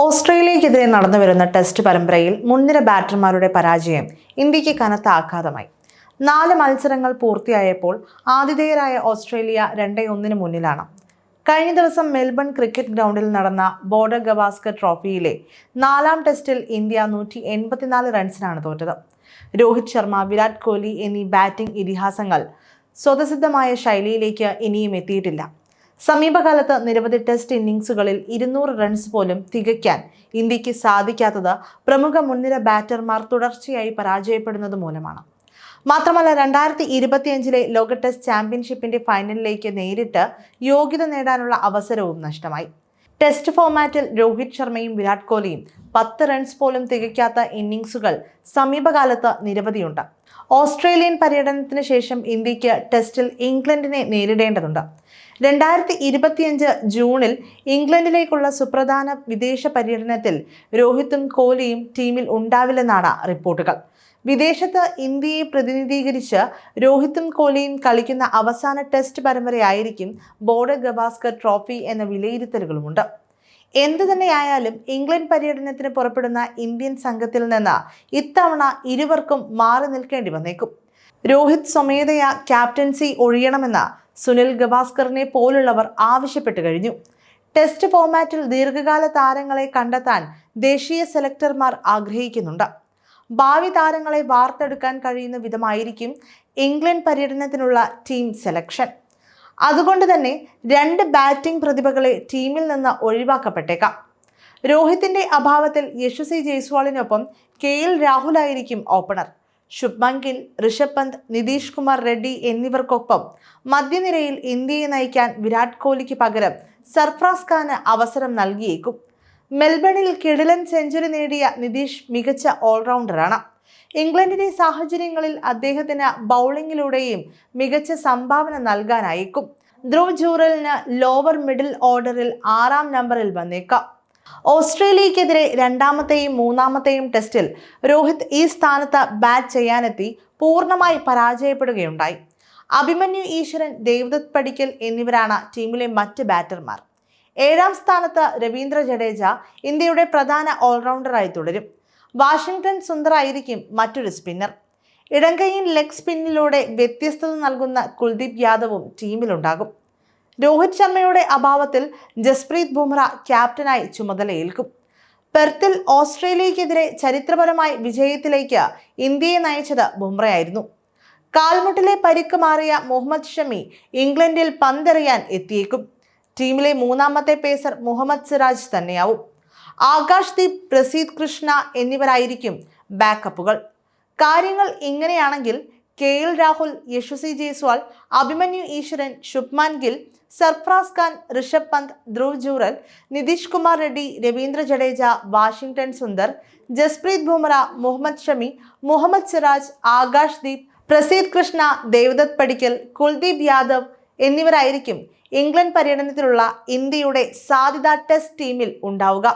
ഓസ്ട്രേലിയക്കെതിരെ നടന്നുവരുന്ന ടെസ്റ്റ് പരമ്പരയിൽ മുൻനിര ബാറ്റർമാരുടെ പരാജയം ഇന്ത്യക്ക് കനത്ത ആഘാതമായി. 4 മത്സരങ്ങൾ പൂർത്തിയായപ്പോൾ ആതിഥേയരായ ഓസ്ട്രേലിയ 2-1 മുന്നിലാണ്. കഴിഞ്ഞ ദിവസം മെൽബൺ ക്രിക്കറ്റ് ഗ്രൗണ്ടിൽ നടന്ന ബോർഡർ ഗവാസ്കർ ട്രോഫിയിലെ 4ാം ടെസ്റ്റിൽ ഇന്ത്യ 184 റൺസിനാണ് തോറ്റത്. രോഹിത് ശർമ്മ, വിരാട് കോഹ്ലി എന്നീ ബാറ്റിംഗ് ഇതിഹാസങ്ങൾ സ്വതസിദ്ധമായ ശൈലിയിലേക്ക് ഇനിയും എത്തിയിട്ടില്ല. സമീപകാലത്ത് നിരവധി ടെസ്റ്റ് ഇന്നിംഗ്സുകളിൽ 200 റൺസ് പോലും തികയ്ക്കാൻ ഇന്ത്യക്ക് സാധിക്കാത്തത് പ്രമുഖ മുൻനിര ബാറ്റർമാർ തുടർച്ചയായി പരാജയപ്പെടുന്നത് മൂലമാണ്. മാത്രമല്ല 2025 ലോക ടെസ്റ്റ് ചാമ്പ്യൻഷിപ്പിന്റെ ഫൈനലിലേക്ക് നേരിട്ട് യോഗ്യത നേടാനുള്ള അവസരവും നഷ്ടമായി. ടെസ്റ്റ് ഫോർമാറ്റിൽ രോഹിത് ശർമ്മയും വിരാട് കോഹ്ലിയും 10 റൺസ് പോലും തികയ്ക്കാത്ത ഇന്നിംഗ്സുകൾ സമീപകാലത്ത് നിരവധിയുണ്ട്. ഓസ്ട്രേലിയൻ പര്യടനത്തിന് ശേഷം ഇന്ത്യക്ക് ടെസ്റ്റിൽ ഇംഗ്ലണ്ടിനെ നേരിടേണ്ടതുണ്ട്. 2025 ജൂണിൽ ഇംഗ്ലണ്ടിലേക്കുള്ള സുപ്രധാന വിദേശ പര്യടനത്തിൽ രോഹിത്തും കോഹ്ലിയും ടീമിൽ ഉണ്ടാവില്ലെന്നാണ് റിപ്പോർട്ടുകൾ. വിദേശത്ത് ഇന്ത്യയെ പ്രതിനിധീകരിച്ച് രോഹിത്തും കോഹ്ലിയും കളിക്കുന്ന അവസാന ടെസ്റ്റ് പരമ്പരയായിരിക്കും ബോർഡർ ഗവാസ്കർ ട്രോഫി എന്ന വിലയിരുത്തലുകളുമുണ്ട്. എന്തു തന്നെയായാലും ഇംഗ്ലണ്ട് പര്യടനത്തിന് പുറപ്പെടുന്ന ഇന്ത്യൻ സംഘത്തിൽ നിന്ന് ഇത്തവണ ഇരുവർക്കും മാറി നിൽക്കേണ്ടി വന്നേക്കും. രോഹിത് സ്വമേധയാ ക്യാപ്റ്റൻസി ഒഴിയണമെന്ന് സുനിൽ ഗവാസ്കറിനെ പോലുള്ളവർ ആവശ്യപ്പെട്ടു കഴിഞ്ഞു. ടെസ്റ്റ് ഫോർമാറ്റിൽ ദീർഘകാല താരങ്ങളെ കണ്ടെത്താൻ ദേശീയ സെലക്ടർമാർ ആഗ്രഹിക്കുന്നുണ്ട്. ഭാവി താരങ്ങളെ വാർത്തെടുക്കാൻ കഴിയുന്ന വിധമായിരിക്കും ഇംഗ്ലണ്ട് പര്യടനത്തിനുള്ള ടീം സെലക്ഷൻ. അതുകൊണ്ട് തന്നെ 2 ബാറ്റിംഗ് പ്രതിഭകളെ ടീമിൽ നിന്ന് ഒഴിവാക്കപ്പെട്ടേക്കാം. രോഹിത്തിന്റെ അഭാവത്തിൽ യശസ്വി ജയ്സ്വാളിനൊപ്പം KL രാഹുലായിരിക്കും ഓപ്പണർ. ശുഭ്മാൻ ഗിൽ, ഋഷഭ് പന്ത്, നിതീഷ് കുമാർ റെഡ്ഡി എന്നിവർക്കൊപ്പം മധ്യനിരയിൽ ഇന്ത്യയെ നയിക്കാൻ വിരാട് കോഹ്ലിക്ക് പകരം സർഫറാസ് ഖാന് അവസരം നൽകിയേക്കും. മെൽബണിൽ കിടിലൻ സെഞ്ചുറി നേടിയ നിതീഷ് മികച്ച ഓൾറൗണ്ടറാണ്. ഇംഗ്ലണ്ടിന്റെ സാഹചര്യങ്ങളിൽ അദ്ദേഹത്തിന് ബൗളിങ്ങിലൂടെയും മികച്ച സംഭാവന നൽകാനായേക്കും. ധ്രുവ് ജൂറലിന് ലോവർ മിഡിൽ ഓർഡറിൽ 6ാം നമ്പറിൽ വന്നേക്കാം. ഓസ്ട്രേലിയക്കെതിരെ 2ാമത്തെയും 3ാമത്തെയും ടെസ്റ്റിൽ രോഹിത് ഈ സ്ഥാനത്ത് ബാറ്റ് ചെയ്യാനെത്തി പൂർണ്ണമായി പരാജയപ്പെടുകയുണ്ടായി. അഭിമന്യു ഈശ്വരൻ, ദേവ്ദത്ത് പടിക്കൽ എന്നിവരാണ് ടീമിലെ മറ്റ് ബാറ്റർമാർ. 7ാം സ്ഥാനത്ത് രവീന്ദ്ര ജഡേജ ഇന്ത്യയുടെ പ്രധാന ഓൾറൗണ്ടറായി തുടരും. വാഷിംഗ്ടൺ സുന്ദർ ആയിരിക്കും മറ്റൊരു സ്പിന്നർ. ഇടംകൈയിൻ ലെഗ് സ്പിന്നിലൂടെ വ്യത്യസ്തത നൽകുന്ന കുൽദീപ് യാദവും ടീമിലുണ്ടാകും. രോഹിത് ശർമ്മയുടെ അഭാവത്തിൽ ജസ്പ്രീത് ബുംറ ക്യാപ്റ്റനായി ചുമതലയേൽക്കും. പെർത്തിൽ ഓസ്ട്രേലിയക്കെതിരെ ചരിത്രപരമായ വിജയത്തിലേക്ക് ഇന്ത്യയെ നയിച്ചത് ബുംറയായിരുന്നു. കാൽമുട്ടിലെ പരിക്ക് മാറിയ മുഹമ്മദ് ഷമി ഇംഗ്ലണ്ടിൽ പന്തെറിയാൻ എത്തിയേക്കും. ടീമിലെ 3ാമത്തെ പേസർ മുഹമ്മദ് സിറാജ് തന്നെയാവും. ആകാശ് ദീപ്, പ്രസീദ് കൃഷ്ണ എന്നിവരായിരിക്കും ബാക്കപ്പുകൾ. കാര്യങ്ങൾ ഇങ്ങനെയാണെങ്കിൽ KL രാഹുൽ, യശസ്വി ജയ്സ്വാൾ, അഭിമന്യു ഈശ്വരൻ, ശുഭ്മാൻ ഗിൽ, സർഫറാസ് ഖാൻ, ഋഷഭ് പന്ത്, ധ്രുവ് ജൂറൽ, നിതീഷ് കുമാർ റെഡ്ഡി, രവീന്ദ്ര ജഡേജ, വാഷിംഗ്ടൺ സുന്ദർ, ജസ്പ്രീത് ബുംറ, മുഹമ്മദ് ഷമി, മുഹമ്മദ് സിറാജ്, ആകാശ് ദീപ്, പ്രസീദ് കൃഷ്ണ, ദേവ്ദത്ത് പടിക്കൽ, കുൽദീപ് യാദവ് എന്നിവരായിരിക്കും ഇംഗ്ലണ്ട് പര്യടനത്തിലുള്ള ഇന്ത്യയുടെ സാധ്യതാ ടെസ്റ്റ് ടീമിൽ ഉണ്ടാവുക.